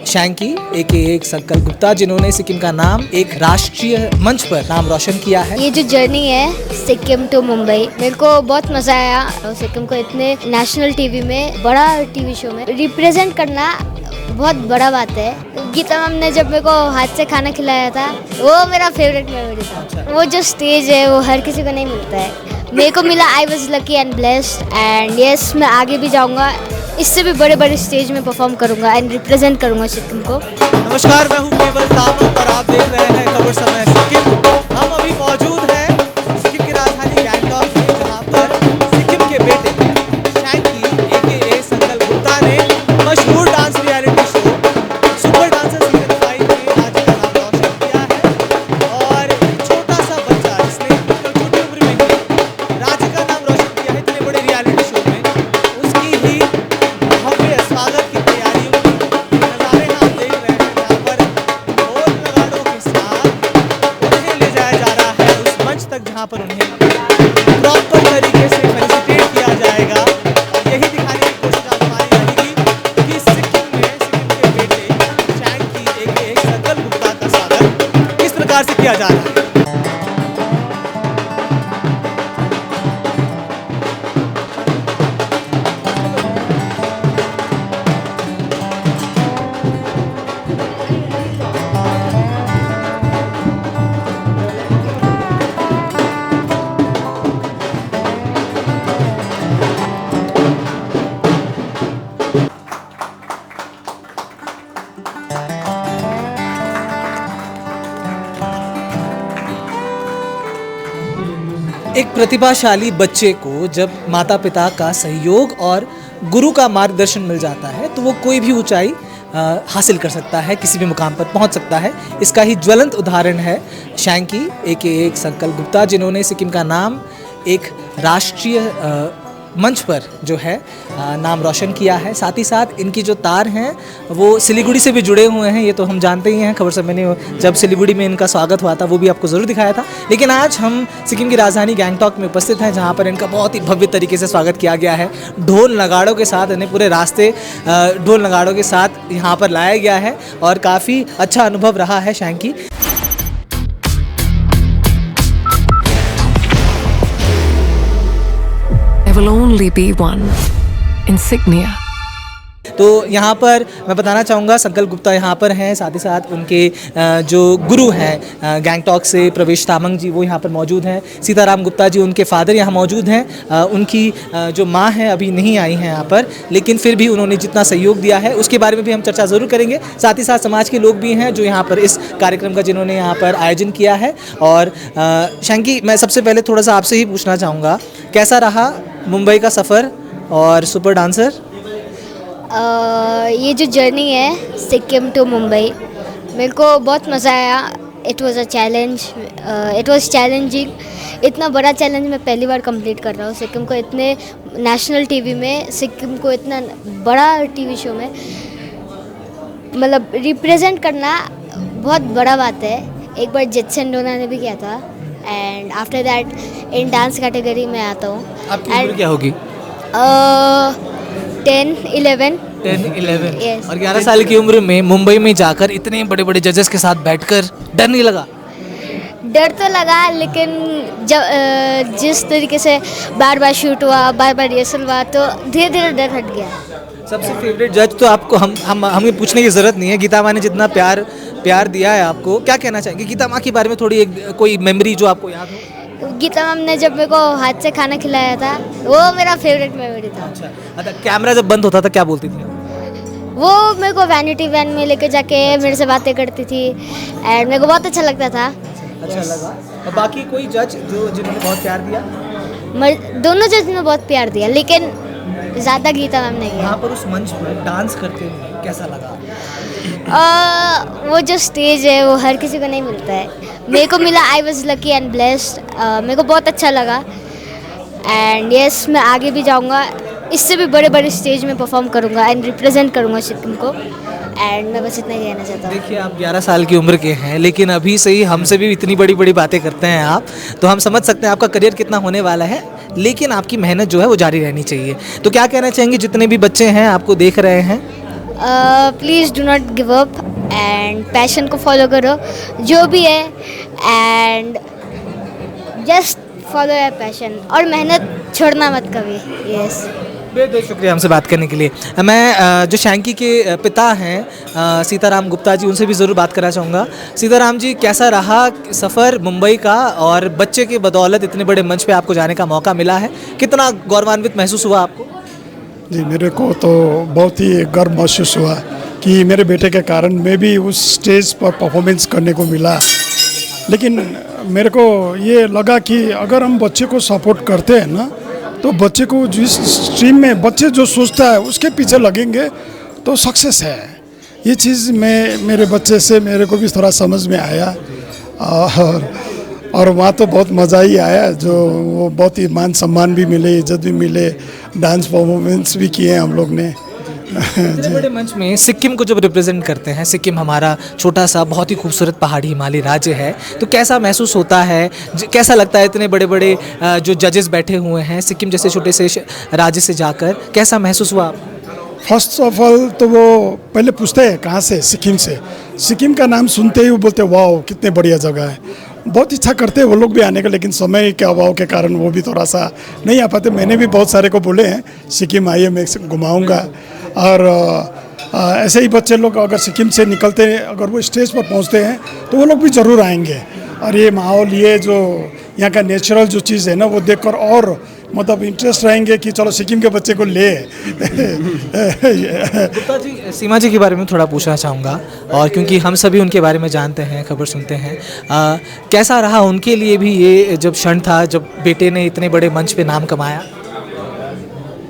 शैंकी एक संकल्प गुप्ता, जिन्होंने सिक्किम का नाम एक राष्ट्रीय मंच पर नाम रोशन किया है। ये जो जर्नी है सिक्किम टू मुंबई, मेरे को बहुत मजा आया और सिक्किम को इतने नेशनल टीवी में, बड़ा टीवी शो में रिप्रेजेंट करना बहुत बड़ा बात है। गीता मैम ने जब मेरे को हाथ से खाना खिलाया था, वो मेरा फेवरेट मेमोरी था। वो जो स्टेज है वो हर किसी को नहीं मिलता है, मेरे को मिला। I was lucky and blessed and yes, मैं आगे भी जाऊंगा, इससे भी बड़े बड़े स्टेज में परफॉर्म करूंगा एंड रिप्रेजेंट करूंगा सिक्किम को। नमस्कार, मैं हूं केवल तामंग और आप देख रहे हैं खबर समय सिक्किम। हम अभी मौजूद हैं सिक्किम की राजधानी गैंगटॉक में, जहां पर सिक्किम के बेटे शैंकी एके संकल्प गुप्ता ने मशहूर dance reality show super dancer season 5 में राज्य का नाम रोशन किया है। और छोटा सा बच्चा जिसने छोटी उम्र में ही राज्य का नाम रोशन किया है इतने बड़े रियलिटी शो में, उसकी ही भव्य स्वागत की तैयारियों के नज़ारे आप देख रहे हैं, जहाँ पर ढोल नगाड़ों के साथ उन्हें ले जाया जा रहा है उस मंच तक जहाँ पर उन्हें प्रॉपर तरीके से फेलिसिटेट किया जाएगा। और यही दिखाने की कोशिश आप हमारी रहेगी कि सिक्किम में सिक्किम के बेटे शैंकी एक संकल्प गुप्ता का स्वागत किस प्रकार से किया जा रहा है। एक प्रतिभाशाली बच्चे को जब माता पिता का सहयोग और गुरु का मार्गदर्शन मिल जाता है तो वो कोई भी ऊंचाई हासिल कर सकता है, किसी भी मुकाम पर पहुंच सकता है। इसका ही ज्वलंत उदाहरण है शैंकी एक संकल्प गुप्ता, जिन्होंने सिक्किम का नाम एक राष्ट्रीय मंच पर जो है नाम रोशन किया है। साथ ही साथ इनकी जो तार हैं वो सिलीगुड़ी से भी जुड़े हुए हैं, ये तो हम जानते ही हैं। खबर समय ने जब सिलीगुड़ी में इनका स्वागत हुआ था वो भी आपको ज़रूर दिखाया था। लेकिन आज हम सिक्किम की राजधानी गैंगटॉक में उपस्थित हैं, जहाँ पर इनका बहुत ही भव्य तरीके से स्वागत किया गया है। ढोल नगाड़ों के साथ इन्हें पूरे रास्ते ढोल नगाड़ों के साथ यहाँ पर लाया गया है और काफ़ी अच्छा अनुभव रहा है Shanky. There will only be one insignia. तो यहाँ पर मैं बताना चाहूँगा संकल्प गुप्ता यहाँ पर हैं, साथ ही साथ उनके जो गुरु हैं गैंगटॉक से प्रवेश तामंग जी, वो यहाँ पर मौजूद हैं। सीताराम गुप्ता जी उनके फादर यहाँ मौजूद हैं। उनकी जो माँ हैं अभी नहीं आई हैं यहाँ पर, लेकिन फिर भी उन्होंने जितना सहयोग दिया है उसके बारे में भी हम चर्चा ज़रूर करेंगे। साथ ही साथ समाज के लोग भी हैं जो यहाँ पर इस कार्यक्रम का जिन्होंने यहाँ पर आयोजन किया है। और शैंकी, मैं सबसे पहले थोड़ा सा आपसे ही पूछना चाहूँगा, कैसा रहा मुंबई का सफ़र और सुपर डांसर? ये जो जर्नी है सिक्किम टू मुंबई, मेरे को बहुत मज़ा आया। It was a challenge, it was challenging. इतना बड़ा चैलेंज मैं पहली बार कंप्लीट कर रहा हूँ। सिक्किम को इतने नेशनल टीवी में, सिक्किम को इतना बड़ा टीवी शो में मतलब रिप्रेजेंट करना बहुत बड़ा बात है। एक बार जित सेंडोना ने भी किया था and after that in dance category में आता हूँ। आपकी उम्र क्या होगी? 10-11 और 11 साल की उम्र में मुंबई में जाकर इतने बड़े बड़े जजेस के साथ बैठकर डर नहीं लगा? डर तो लगा, लेकिन जब जिस तरीके से बार बार शूट हुआ, बार बार रिहर्सल हुआ, तो धीरे धीरे डर हट गया। सबसे फेवरेट जज तो आपको हमें पूछने की ज़रूरत नहीं है, गीता माँ ने जितना प्यार दिया है आपको, क्या कहना चाहेंगे गीता माँ के बारे में? थोड़ी कोई मेमोरी जो आपको याद हो? गीता मैम ने जब मेरे को हाथ से खाना खिलाया था, वो मेरा फेवरेट मेमोरी था। अच्छा, कैमरा जब बंद होता था क्या बोलती थी? वो मेरे को वैनिटी वैन में लेके जाके मेरे से बातें करती थी एंड मेरे को बहुत अच्छा लगता था। अच्छा लगा। और बाकी कोई जज जिन्होंने बहुत प्यार दिया? दोनों जज ने बहुत प्यार दिया, लेकिन ज़्यादा गीता मैम ने किया। यहाँ पर उस मंच पर डांस करते हुए कैसा लगा? वो जो स्टेज है वो हर किसी को नहीं मिलता है, मेरे को मिला। I was lucky and blessed. मेरे को बहुत अच्छा लगा एंड यस, मैं आगे भी जाऊंगा, इससे भी बड़े बड़े स्टेज में परफॉर्म करूंगा एंड रिप्रेजेंट करूंगा सिक्किम को। एंड मैं बस इतना ही कहना चाहता हूँ। देखिए, आप 11 साल की उम्र के हैं, लेकिन अभी से ही हमसे भी इतनी बड़ी बड़ी बातें करते हैं आप, तो हम समझ सकते हैं आपका करियर कितना होने वाला है। लेकिन आपकी मेहनत जो है वो जारी रहनी चाहिए। तो क्या कहना चाहेंगे जितने भी बच्चे हैं आपको देख रहे हैं? Please do not give up and passion को फॉलो करो जो भी है, and just follow your passion और मेहनत छोड़ना मत कभी। यस, बहुत बहुत शुक्रिया हमसे बात करने के लिए। मैं जो शैंकी के पिता हैं सीताराम गुप्ता जी, उनसे भी ज़रूर बात करना चाहूँगा। सीताराम जी, कैसा रहा सफ़र मुंबई का, और बच्चे के बदौलत इतने बड़े मंच पे आपको जाने का मौका मिला है, कितना गौरवान्वित महसूस हुआ आपको? जी, मेरे को तो बहुत ही गर्व महसूस हुआ कि मेरे बेटे के कारण मैं भी उस स्टेज पर परफॉर्मेंस करने को मिला। लेकिन मेरे को ये लगा कि अगर हम बच्चे को सपोर्ट करते हैं ना, तो बच्चे को जिस स्ट्रीम में बच्चे जो सोचता है उसके पीछे लगेंगे तो सक्सेस है। ये चीज़ मेरे बच्चे से मेरे को भी थोड़ा समझ में आया, और वहाँ तो बहुत मज़ा ही आया। जो वो बहुत ही मान सम्मान भी मिले, इज्जत भी मिले, डांस परफॉर्मेंस भी किए हम लोग ने। इतने बड़े मंच में सिक्किम को जब रिप्रेजेंट करते हैं, सिक्किम हमारा छोटा सा बहुत ही खूबसूरत पहाड़ी हिमालय राज्य है, तो कैसा महसूस होता है, कैसा लगता है इतने बड़े बड़े जो जजेस बैठे हुए हैं सिक्किम जैसे छोटे से राज्य से जाकर, कैसा महसूस हुआ आपको? फर्स्ट ऑफ ऑल तो वो पहले पूछते हैं कहाँ से, सिक्किम से। सिक्किम का नाम सुनते ही वो बोलते वाओ कितने बढ़िया जगह है। बहुत इच्छा करते हैं वो लोग भी आने का, लेकिन समय के अभाव के कारण वो भी थोड़ा सा नहीं आ पाते। मैंने भी बहुत सारे को बोले हैं सिक्किम आइए, मैं घुमाऊँगा। और ऐसे ही बच्चे लोग अगर सिक्किम से निकलते हैं, अगर वो स्टेज पर पहुंचते हैं तो वो लोग भी ज़रूर आएंगे। और ये माहौल, ये जो यहाँ का नेचुरल जो चीज़ है ना, वो देखकर और मतलब इंटरेस्ट रहेंगे कि चलो सिक्किम के बच्चे को ले। गुप्ता जी, सीमा जी के बारे में थोड़ा पूछना चाहूँगा, और क्योंकि हम सभी उनके बारे में जानते हैं, खबर सुनते हैं, कैसा रहा उनके लिए भी ये जब क्षण था जब बेटे ने इतने बड़े मंच पे नाम कमाया?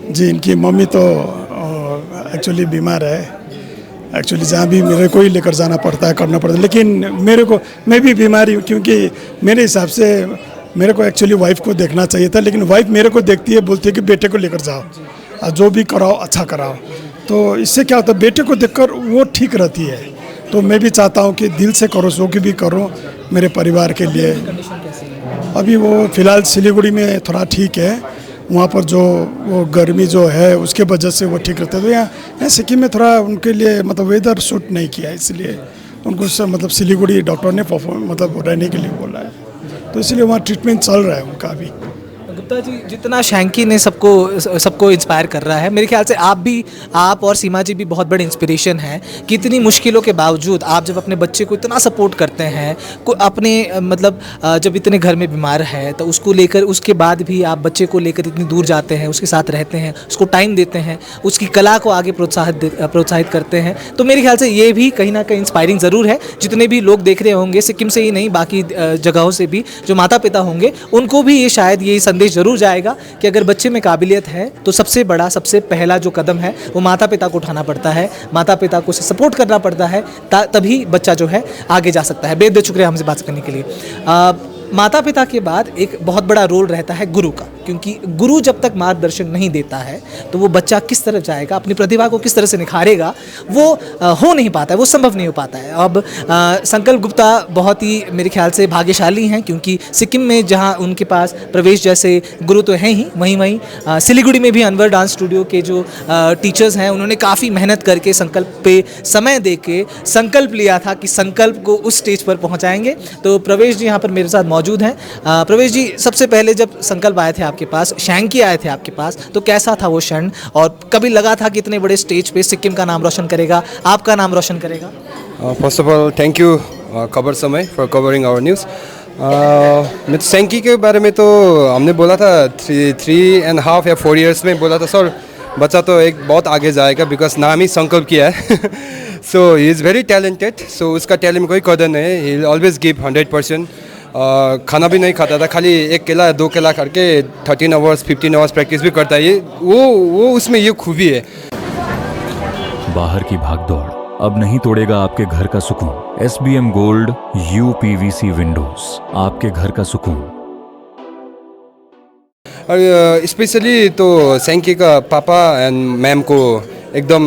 जी, इनकी मम्मी तो एक्चुअली बीमार है। एक्चुअली जहाँ भी मेरे को ही लेकर जाना पड़ता है, करना पड़ता है। लेकिन मैं भी बीमारी हूँ, क्योंकि मेरे हिसाब से मेरे को एक्चुअली वाइफ को देखना चाहिए था, लेकिन वाइफ मेरे को देखती है, बोलती है कि बेटे को लेकर जाओ, जो भी कराओ अच्छा कराओ। तो इससे क्या होता है, बेटे को देखकर वो ठीक रहती है। तो मैं भी चाहता हूँ कि दिल से करो, जो कि भी करो मेरे परिवार के लिए। अभी वो फ़िलहाल सिलीगुड़ी में थोड़ा ठीक है, वहाँ पर जो वो गर्मी जो है उसके वजह से वो ठीक रहते हैं। तो यहाँ सिक्किम में थोड़ा उनके लिए मतलब वेदर सूट नहीं किया, इसलिए उनको मतलब सिलीगुड़ी डॉक्टर ने मतलब रहने के लिए बोला है, तो इसलिए वहाँ ट्रीटमेंट चल रहा है उनका अभी। गुप्ता जी, जितना शैंकी ने सबको इंस्पायर कर रहा है, मेरे ख्याल से आप और सीमा जी भी बहुत बड़े इंस्पिरेशन हैं कि इतनी मुश्किलों के बावजूद आप जब अपने बच्चे को इतना सपोर्ट करते हैं, अपने मतलब जब इतने घर में बीमार है तो उसको लेकर, उसके बाद भी आप बच्चे को लेकर इतनी दूर जाते हैं, उसके साथ रहते हैं, उसको टाइम देते हैं, उसकी कला को आगे प्रोत्साहित करते हैं, तो मेरे ख्याल से ये भी कहीं ना कहीं इंस्पायरिंग ज़रूर है। जितने भी लोग देख रहे होंगे, सिक्किम से ही नहीं बाकी जगहों से भी जो माता पिता होंगे, उनको भी ये शायद ये संदेश ज़रूर जाएगा कि अगर बच्चे में काबिलियत है तो सबसे पहला जो कदम है वो माता पिता को उठाना पड़ता है, माता पिता को सपोर्ट करना पड़ता है, तभी बच्चा जो है आगे जा सकता है। बेहद शुक्रिया हमसे बात करने के लिए। माता पिता के बाद एक बहुत बड़ा रोल रहता है गुरु का, क्योंकि गुरु जब तक मार्गदर्शन नहीं देता है तो वो बच्चा किस तरफ जाएगा, अपनी प्रतिभा को किस तरह से निखारेगा, वो हो नहीं पाता है, वो संभव नहीं हो पाता है। अब संकल्प गुप्ता बहुत ही मेरे ख्याल से भाग्यशाली हैं, क्योंकि सिक्किम में जहाँ उनके पास प्रवेश जैसे गुरु तो हैं ही, वहीं सिलीगुड़ी में भी अनवर डांस स्टूडियो के जो टीचर्स हैं, उन्होंने काफ़ी मेहनत करके संकल्प पे समय दे के संकल्प लिया था कि संकल्प को उस स्टेज पर पहुँचाएंगे। तो प्रवेश जी यहाँ पर मेरे साथ मौजूद हैं। प्रवेश जी, सबसे पहले जब संकल्प आए थे आपके पास, शैंकी आए थे आपके पास, तो कैसा था वो क्षण, और कभी लगा था कि इतने बड़े स्टेज पे सिक्किम का नाम रोशन करेगा, आपका नाम रोशन करेगा? First of all thank you खबर समय फॉर कवरिंग आवर न्यूज़। मैं शैंकी के बारे में तो हमने बोला था 3.5 या 4 इयर्स में बोला था, सर बच्चा तो एक बहुत आगे जाएगा, बिकॉज नाम ही संकल्प किया है। सो ही इज़ वेरी टैलेंटेड, सो उसका टैलेंट में कोई कदर नहीं है, ही विल ऑलवेज गिव 100%। खाना भी नहीं खाता था, खाली 1 केला 2 केला करके 13 आवर्स 15 आवर्स प्रैक्टिस भी करता है। ये वो उसमें ये खूबी है। बाहर की भागदौड़ अब नहीं तोड़ेगा आपके घर का सुकून। SBM गोल्ड UPVC विंडोज, आपके घर का सुकून। और स्पेशली तो शैंकी का पापा एंड मैम को एकदम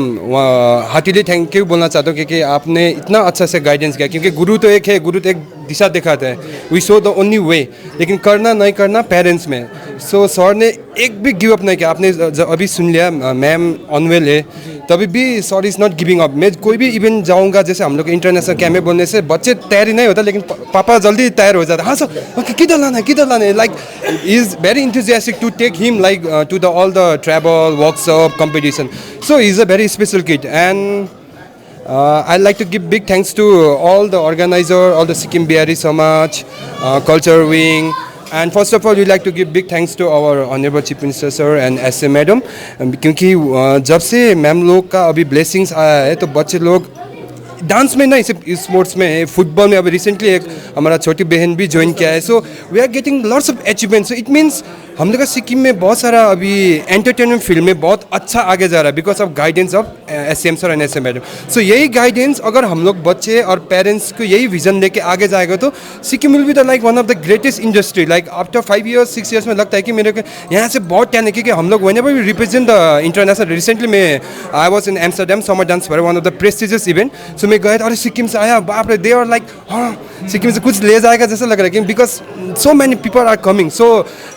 हार्टिली थैंक यू बोलना चाहता हूँ, क्योंकि आपने इतना अच्छा से गाइडेंस किया। क्योंकि गुरु तो एक है, गुरु तो एक दिशा दिखाते हैं, we show the only way, लेकिन करना नहीं करना पेरेंट्स में। सो सर ने एक भी गिव अप नहीं किया। आपने अभी सुन लिया, मैम अनवेल है, तभी भी sir is not giving up. मैं कोई भी इवेंट जाऊँगा, जैसे हम लोग इंटरनेशनल कैमे बोलने से बच्चे तैयारी नहीं होता, लेकिन पापा जल्दी तैयार हो जाता है, हाँ सर ओके किधर लाना है, like is very enthusiastic to take him like to the all the travel workshop competition. So is a very special kid and I'd like to give big thanks to all the organizer, all the Sikkim Bihari Samaj, culture wing, and first of all we'd like to give big thanks to our honorable chief minister sir and SA madam, क्योंकि जब से ma'am लोग का अभी blessings आया है तो बच्चे लोग डांस में नहीं, सिर्फ स्पोर्ट्स में, फुटबॉल में अभी रिसेंटली एक हमारा छोटी बहन भी ज्वाइन किया है। So we are getting lots of achievement. So it means हम लोग का सिक्किम में बहुत सारा अभी एंटरटेनमेंट फील्ड में बहुत अच्छा आगे जा रहा है because of guidance of SM sir and SM madam. So यही गाइडेंस अगर हम लोग बच्चे और पेरेंट्स को यही विजन लेके आगे जाएगा तो Sikkim will be the like one of the greatest industry. Like after 5 years 6 years में लगता है कि मेरे को यहाँ से बहुत टैलेंट है, क्योंकि हम लोग whenever we represent the international, recently में I was in Amsterdam summer dance fair, one of the prestigious event. So मैं गया था, अरे सिक्किम से आया, बाप रे, दे आर लाइक हाँ सिक्किम से कुछ ले जाएगा जैसा लग रहा है, because so many people are coming. So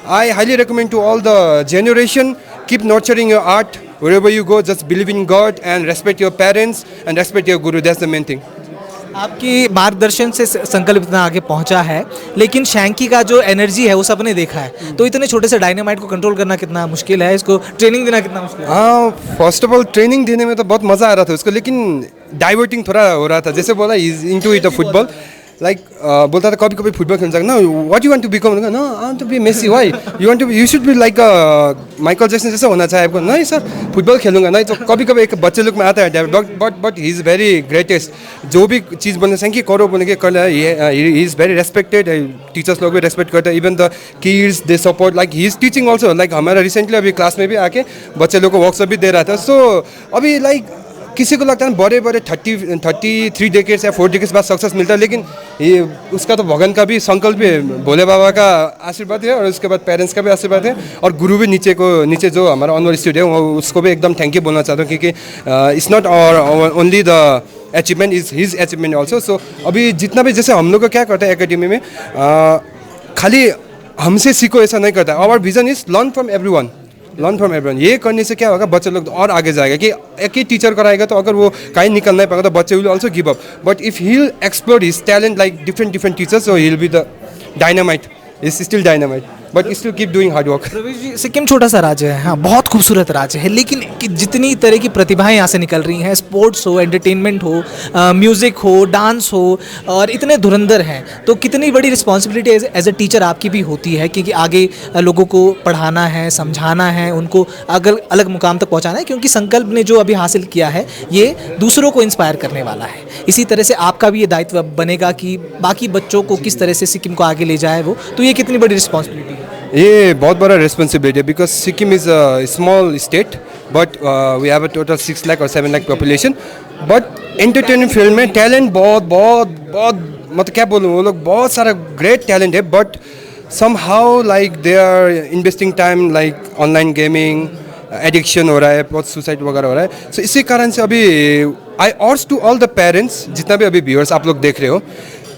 I highly recommend to all the generation, keep nurturing your art wherever you go, just believe in God and respect your parents and respect your guru, that's the main thing. आपकी मार्गदर्शन से संकल्प इतना आगे पहुंचा है, लेकिन शैंकी का जो एनर्जी है वो सबने देखा है, तो इतने छोटे से डायनामाइट को कंट्रोल करना कितना मुश्किल है, इसको ट्रेनिंग देना कितना मुश्किल है? हाँ, फर्स्ट ऑफ ऑल ट्रेनिंग देने में तो बहुत मज़ा आ रहा था उसको, लेकिन डाइवर्टिंग थोड़ा हो रहा था। जैसे बोला is into it football, like बोलता था कभी कभी फुटबॉल खेलना चाहिए ना, what you want to become, no I want to be Messi, why you want to, you should be like Michael Jackson जैसा होना चाहिए आपको। नहीं सर फुटबॉल खेलूंगा, नहीं तो कभी कभी एक बच्चे लोग में आता है, but he is very greatest. जो भी चीज़ बोलने से कि करो बोलने के कर, he is very respected, teachers लोग भी रेस्पेक्ट करते हैं, even the kids they support, like he is teaching also. Like हमारा रिसेंटली अभी क्लास में भी आके बच्चे लोग को वर्कशॉप भी दे रहा था। सो अभी लाइक किसी को लगता है बड़े 33 डेकेड्स या 4 डेकेड्स बाद सक्सेस मिलता है, लेकिन ये उसका तो भगवान का भी संकल्प है, भोले बाबा का आशीर्वाद है और उसके बाद पेरेंट्स का भी आशीर्वाद है, और गुरु भी नीचे जो हमारा ऑनर स्टूडेंट है उसको भी एकदम थैंक यू बोलना चाहता हूँ, क्योंकि it's not only the achievement, is his achievement also. So अभी जितना भी जैसे हम लोग को क्या करते हैं एकेडमी में, खाली हमसे सीखो ऐसा नहीं करता, our vision is learn from everyone. ये करने से क्या होगा, बच्चे लोग और आगे जाएगा, कि एक ही टीचर कराएगा तो अगर वो कहीं निकल नहीं पाएगा तो बच्चे will also give up, but if he will explore his talent like different teachers, so he will be the dynamite, is still dynamite, but still keep doing hard work. प्रवेश जी, सिक्किम छोटा सा राज्य है, हाँ बहुत खूबसूरत राज्य है, लेकिन जितनी तरह की प्रतिभाएं यहाँ से निकल रही हैं, स्पोर्ट्स हो, एंटरटेनमेंट हो, म्यूज़िक हो, डांस हो, और इतने धुरंधर हैं, तो कितनी बड़ी रिस्पॉन्सिबिलिटी एज अ टीचर आपकी भी होती है, क्योंकि आगे लोगों को पढ़ाना है, समझाना है, उनको अगर अलग मुकाम तक पहुँचाना है, क्योंकि संकल्प ने जो अभी हासिल किया है ये दूसरों को इंस्पायर करने वाला है। इसी तरह से आपका भी ये दायित्व बनेगा कि बाकी बच्चों को किस तरह से सिक्किम को आगे ले जाए वो, तो ये कितनी बड़ी रिस्पॉन्सिबिलिटी है? ये बहुत बड़ा रिस्पॉन्सिबिलिटी है, because Sikkim is a small state, but we have a total 6 lakh और 7 lakh population, but entertainment field में टैलेंट बहुत मतलब क्या बोलूँ, वो लोग बहुत सारा ग्रेट टैलेंट है, but somehow like they are investing time like online gaming, addiction हो रहा है, बहुत सुसाइड वगैरह हो रहा है। सो इसी कारण से अभी आई ऑर्स टू ऑल द पेरेंट्स, जितना भी अभी व्यूअर्स आप लोग देख रहे हो,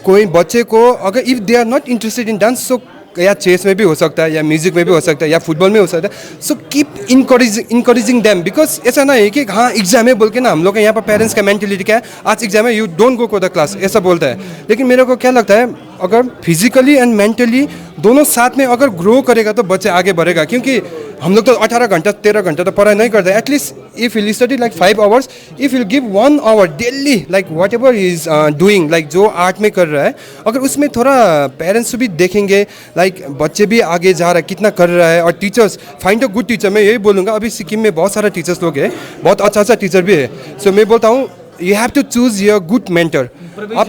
कोई बच्चे को अगर if they are not interested in dance, so या चेस में भी हो सकता है, या म्यूजिक में भी हो सकता है, या फुटबॉल में हो सकता है, so keep encouraging them, because ऐसा ना है कि हाँ एग्जाम है बोल के ना, हम लोग के यहाँ पर पेरेंट्स का मेंटेलिटी क्या है, आज एग्जाम है you don't go the class, ऐसा बोलता है। लेकिन मेरे को क्या लगता है, अगर फिजिकली एंड मेंटली दोनों साथ में अगर ग्रो करेगा तो बच्चे आगे बढ़ेगा, क्योंकि हम लोग तो 18 घंटा 13 घंटा तो पढ़ाई नहीं करते। At least if you study like 5 hours, if you give 1 hour daily like what ever is doing, like जो आर्ट में कर रहा है, अगर उसमें थोड़ा पेरेंट्स भी देखेंगे, लाइक बच्चे भी आगे जा रहा है, कितना कर रहा है, और teachers find a good teacher. मैं यही बोलूँगा, अभी सिक्किम में बहुत सारा टीचर्स लोग हैं, बहुत अच्छा टीचर भी है। सो मैं बोलता हूँ you have to choose your good mentor. आप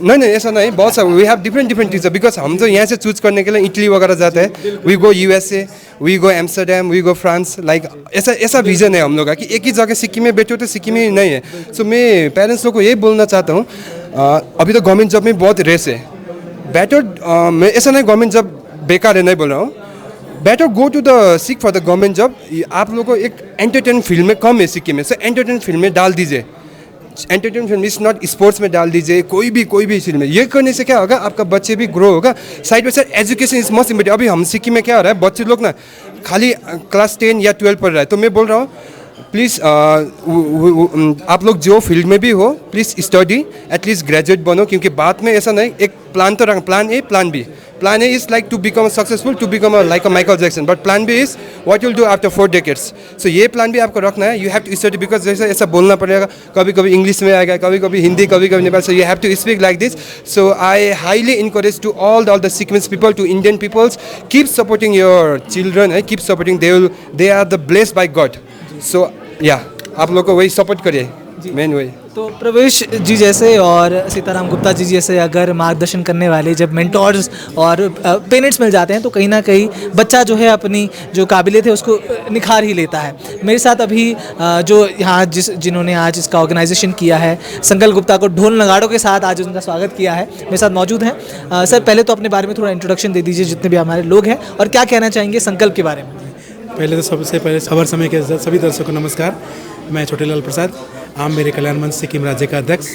नहीं ऐसा नहीं, बहुत सारा we have different teacher, because हम तो यहाँ से चूज करने के लिए इटली वगैरह जाते हैं, we go USA, we go Amsterdam, we go France, like ऐसा विजन है हम लोग का कि एक ही जगह सिक्किम में बैठे हो तो सिक्किम ही नहीं है। सो मैं पेरेंट्स लोग को यही बोलना चाहता हूँ, अभी तो गवर्नमेंट जॉब में बहुत रेस है, बेटर मैं ऐसा नहीं गवर्नमेंट जॉब बेकार है नहीं बोल रहा हूँ, better go to the seek for the government job. आप लोगों को एक एंटरटेनमेंट फील्ड में कम है सिक्किम में, सो एंटरटेनमेंट फील्ड में डाल दीजिए, entertainment field is not sports में डाल दीजिए, कोई भी चीज़ में। ये करने से क्या होगा, आपका बच्चे भी ग्रो होगा, side by side education is most important. अभी हम सिक्किम में क्या हो रहा है, बच्चे लोग ना खाली क्लास 10 या 12 पढ़ रहा है, तो मैं बोल रहा हूँ प्लीज़ आप लोग जो फील्ड में भी हो प्लीज़ स्टडी एटलीस्ट ग्रेजुएट बनो, क्योंकि बाद में ऐसा नहीं, एक प्लान तो रखना, plan A plan B. Plan A is like to become successful, to become like a Michael Jackson. But plan B is what you'll do after 4 decades. So ये plan भी आपको रखना है. You have to study because जैसे ऐसा बोलना पड़ेगा, कभी कभी इंग्लिश में आएगा, कभी कभी हिंदी, कभी कभी Nepali. So you have to speak like this. So I highly encourage to all the Sikkimese people, to Indian peoples, keep supporting your children. Keep supporting. They are the blessed by God. So yeah, आप लोग को वही support करिए. Main वही. तो प्रवेश जी जैसे और सीताराम गुप्ता जी जैसे अगर मार्गदर्शन करने वाले जब मेंटोर्स और पेरेंट्स मिल जाते हैं तो कहीं ना कहीं बच्चा जो है अपनी जो काबिलियत है उसको निखार ही लेता है. मेरे साथ अभी जो यहाँ जिन्होंने आज इसका ऑर्गेनाइजेशन किया है, संकल्प गुप्ता को ढोल नगाड़ों के साथ आज उनका स्वागत किया है, मेरे साथ मौजूद हैं. सर पहले तो अपने बारे में थोड़ा इंट्रोडक्शन दे दीजिए जितने भी हमारे लोग हैं, और क्या कहना चाहेंगे संकल्प के बारे में. पहले तो सबसे पहले खबर समय के सभी दर्शकों को नमस्कार. मैं छोटेलाल प्रसाद, आम मेरे कल्याण मंच सिक्किम राज्य का अध्यक्ष.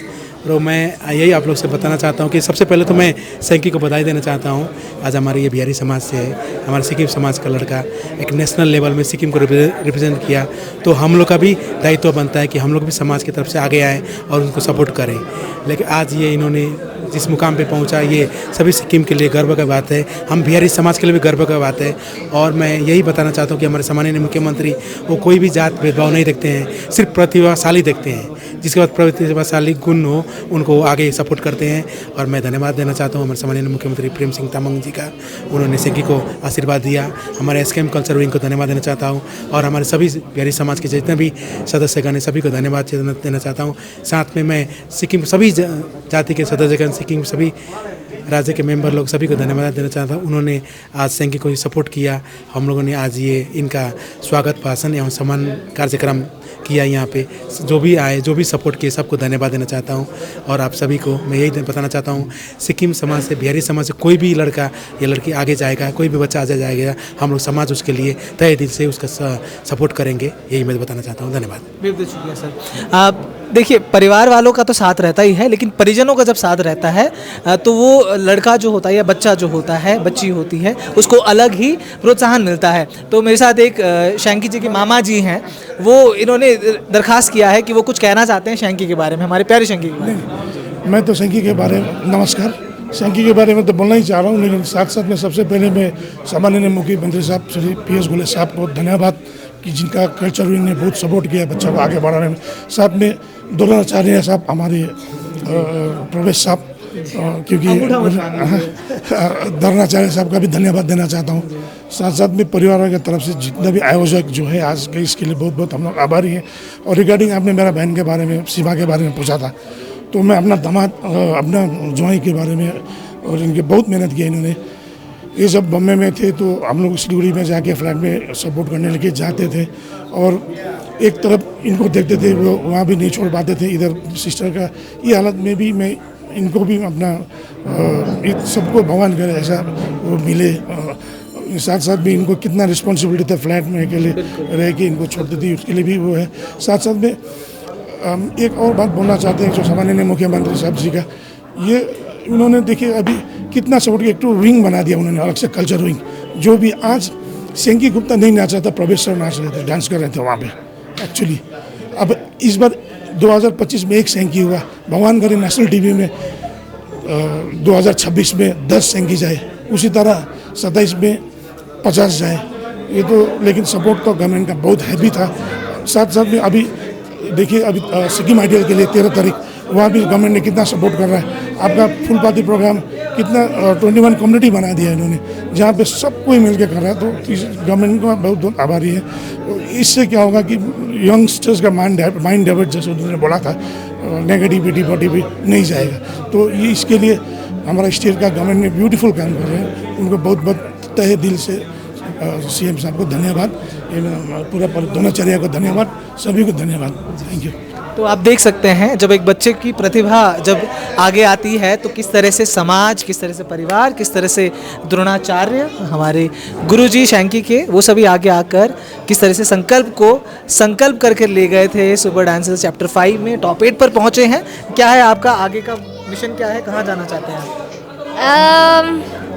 और मैं यही आप लोग से बताना चाहता हूँ कि सबसे पहले तो मैं सैंकी को बधाई देना चाहता हूँ. आज हमारे ये बिहारी समाज से है, हमारे सिक्किम समाज का लड़का एक नेशनल लेवल में सिक्किम को रिप्रेजेंट किया, तो हम लोग का भी दायित्व बनता है कि हम लोग भी समाज की तरफ से आगे आएँ और उनको सपोर्ट करें. लेकिन आज ये इन्होंने जिस मुकाम पे पहुंचा, ये सभी सिक्किम के लिए गर्व का बात है, हम बिहारी समाज के लिए भी गर्व का बात है. और मैं यही बताना चाहता हूँ कि हमारे सम्माननीय मुख्यमंत्री वो कोई भी जात भेदभाव नहीं देखते हैं, सिर्फ प्रतिभाशाली देखते हैं. जिसके बाद प्रतिभाशाली गुण हो उनको आगे सपोर्ट करते हैं. और मैं धन्यवाद देना चाहता हूँ हमारे सम्माननीय मुख्यमंत्री प्रेम सिंह तामांग जी का, उन्होंने सैंकी को आशीर्वाद दिया. हमारे एसकेएम कल्चर विंग को धन्यवाद देना चाहता हूँ, और हमारे सभी बिहारी समाज के जितने भी सदस्यगण हैं सभी को धन्यवाद देना चाहता हूँ. साथ में मैं सिक्किम सभी जाति के सदस्यगण, सिक्किम सभी राज्य के मेंबर लोग सभी को धन्यवाद देना चाहता हूँ. उन्होंने आज सैंकी को सपोर्ट किया. हम लोगों ने आज ये इनका स्वागत भाषण एवं सम्मान कार्यक्रम किया. यहाँ पे जो भी आए, जो भी सपोर्ट किए, सबको धन्यवाद देना चाहता हूँ. और आप सभी को मैं यही बताना चाहता हूँ, सिक्किम समाज से, बिहारी समाज से कोई भी लड़का या लड़की आगे जाएगा, कोई भी बच्चा आगे जाएगा, हम लोग समाज उसके लिए तहे दिल से उसका सपोर्ट करेंगे. यही मैं बताना चाहता हूँ. धन्यवाद. बहुत शुक्रिया सर. आप देखिए, परिवार वालों का तो साथ रहता ही है, लेकिन परिजनों का जब साथ रहता है तो वो लड़का जो होता है या बच्चा जो होता है, बच्ची होती है, उसको अलग ही प्रोत्साहन मिलता है. तो मेरे साथ एक शैंकी जी के मामा जी हैं, वो इन्होंने दरखास्त किया है कि वो कुछ कहना चाहते हैं शैंकी के बारे में, हमारे प्यारे शैंकी के बारे में. मैं तो सैंकी के बारे में, नमस्कार, सैंकी के बारे में तो बोलना ही चाह रहा हूँ, लेकिन साथ साथ में सबसे पहले मैं सम्माननीय मुख्यमंत्री साहब श्री PS गोले साहब को धन्यवाद कि जिनका कल्चर विंग ने बहुत सपोर्ट किया बच्चा को आगे बढ़ाने में. साथ में द्रोणाचार्य साहब, हमारे प्रवेश साहब, क्योंकि द्रोणाचार्य साहब का भी धन्यवाद देना चाहता हूँ. साथ साथ में परिवार की तरफ से जितना भी आयोजक जो है आज के इसके लिए बहुत बहुत हम लोग आभारी हैं. और रिगार्डिंग आपने मेरा बहन के बारे में, शिवा के बारे में पूछा था, तो मैं अपना दामाद, अपना ज्वाई के बारे में, और इनके बहुत मेहनत की इन्होंने. ये जब बम्बे में थे तो हम लोग सिलीगुड़ी में जाके फ्लैट में सपोर्ट करने लगे जाते थे, और एक तरफ इनको देखते थे, वो वहाँ भी नहीं छोड़ पाते थे. इधर सिस्टर का ये हालत में भी मैं इनको भी अपना सबको भगवान करे ऐसा वो मिले. साथ साथ भी इनको कितना रिस्पॉन्सिबिलिटी था फ्लैट में अकेले रह के इनको छोड़ती थी, उसके लिए भी वो है. साथ साथ में एक और बात बोलना चाहते हैं जो सम्माननीय मुख्यमंत्री साहब जी का, ये उन्होंने देखिए अभी कितना सपोर्ट किया, एक तो विंग बना दिया उन्होंने अलग से, कल्चर विंग. जो भी आज सैंकी गुप्ता नहीं नाचा था, प्रवेश सर नाच रहे थे, डांस कर रहे थे वहाँ पे एक्चुअली. अब इस बार 2025 में एक सैंकी हुआ, भगवान करे नेशनल टीवी में 2026 में 10 सैंकी जाए, उसी तरह 27 में 50 जाए. ये तो लेकिन सपोर्ट तो गवर्नमेंट का बहुत हैवी था. साथ साथ में अभी देखिए, अभी सिक्किम आइडियल के लिए 13 तारीख वहाँ भी गवर्नमेंट ने कितना सपोर्ट कर रहा है. आपका फुल पार्टी प्रोग्राम कितना 21 कम्युनिटी बना दिया इन्होंने, जहाँ पे सब कोई मिल के कर रहा है. तो इस गवर्नमेंट का बहुत बहुत आभारी है. इससे क्या होगा कि यंगस्टर्स का माइंड डाइवर्ट, जैसे उन्होंने बोला था, नेगेटिविटी पॉजिटिविटी नहीं जाएगा. तो ये इसके लिए हमारा स्टेट का गवर्नमेंट ने ब्यूटीफुल काम कर रहे हैं. उनको बहुत बहुत तहे दिल से CM साहब को धन्यवाद, पूरा द्रोणाचार्य को धन्यवाद, सभी को धन्यवाद. Thank you. तो आप देख सकते हैं जब एक बच्चे की प्रतिभा जब आगे आती है तो किस तरह से समाज, किस तरह से परिवार, किस तरह से द्रोणाचार्य, हमारे गुरुजी शैंकी के, वो सभी आगे आकर किस तरह से संकल्प करके ले गए थे. सुपर डांसर्स चैप्टर 5 में टॉप 8 पर पहुंचे हैं. क्या है आपका आगे का मिशन, क्या है, कहाँ जाना चाहते हैं?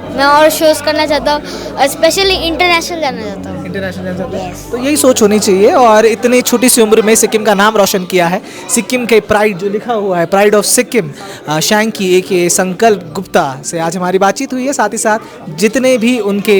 मैं और शोज़ करना चाहता हूँ, स्पेशली इंटरनेशनल जाना चाहता हूँ. इंटरनेशनल गेम्स में। Yes. तो यही सोच होनी चाहिए और इतनी छोटी सी उम्र में सिक्किम का नाम रोशन किया है। सिक्किम के प्राइड जो लिखा हुआ है, प्राइड ऑफ सिक्किम, शैंकी ए संकल्प गुप्ता से आज हमारी बातचीत हुई है। साथ ही साथ जितने भी उनके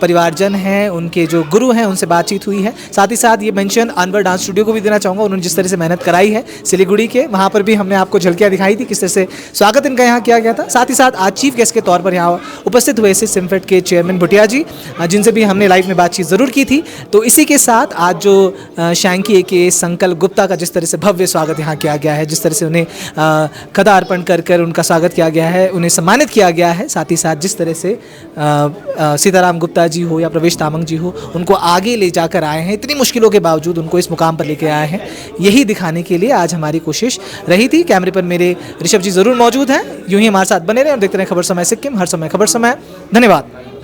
परिवारजन हैं, उनके जो गुरु हैं, उनसे बातचीत हुई है। साथ ही साथ ये मेंशन अनवर डांस स्टूडियो को भी देना चाहूँगा। उन्होंने जिस तरह से मेहनत कराई है सिलीगुड़ी के, वहाँ पर भी हमने आपको झलकियाँ दिखाई थी किस तरह से स्वागत इनका यहाँ किया गया था। साथ ही साथ आज चीफ गेस्ट के तौर पर यहाँ उपस्थित हुए थे सिम्फेड के चेयरमैन भुटिया जी, जिनसे भी हमने लाइव में बातचीत ज़रूर की थी। तो इसी के साथ आज जो शैंकी के संकल्प गुप्ता का जिस तरह से भव्य स्वागत यहाँ किया गया है, जिस तरह से उन्हें खदा अर्पण कर कर उनका स्वागत किया गया है, उन्हें सम्मानित किया गया है। साथ ही साथ जिस तरह से सीताराम गुप्ता जी हो या प्रवेश तामंग जी हो, उनको आगे ले जाकर आए हैं, इतनी मुश्किलों के बावजूद उनको इस मुकाम पर लेके आए हैं, यही दिखाने के लिए आज हमारी कोशिश रही थी। कैमरे पर मेरे ऋषभ जी ज़रूर मौजूद हैं। यूं ही हमारे साथ बने रहें और देखते रहें खबर समय सिक्किम, हर समय खबर समय। धन्यवाद।